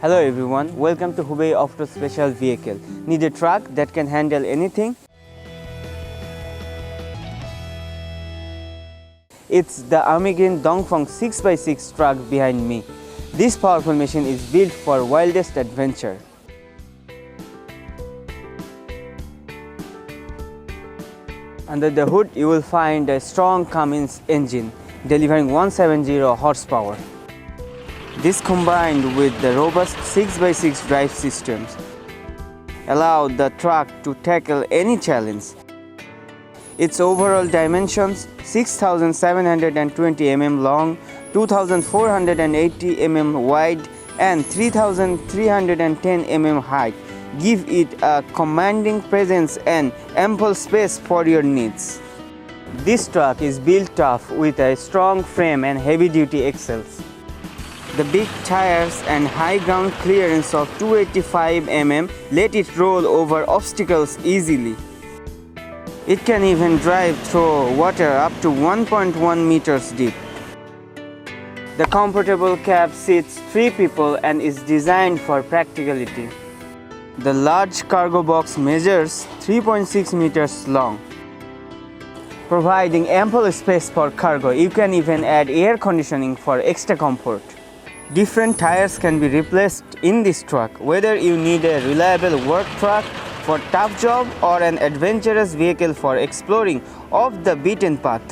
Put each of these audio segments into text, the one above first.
Hello everyone, welcome to Hubei Auto Special Vehicle. Need a truck that can handle anything? It's the Army Green Dongfeng 6x6 truck behind me. This powerful machine is built for wildest adventure. Under the hood you will find a strong Cummins engine delivering 170 horsepower. This combined with the robust 6x6 drive systems allow the truck to tackle any challenge. Its overall dimensions 6,720 mm long, 2,480 mm wide and 3,310 mm height give it a commanding presence and ample space for your needs. This truck is built tough with a strong frame and heavy-duty axles. The big tires and high ground clearance of 285 mm let it roll over obstacles easily. It can even drive through water up to 1.1 meters deep. The comfortable cab seats 3 people and is designed for practicality. The large cargo box measures 3.6 meters long, providing ample space for cargo. You can even add air conditioning for extra comfort. Different tires can be replaced in this truck, whether you need a reliable work truck for tough job or an adventurous vehicle for exploring off the beaten path.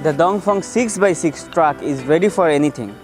The Dongfeng 6x6 truck is ready for anything.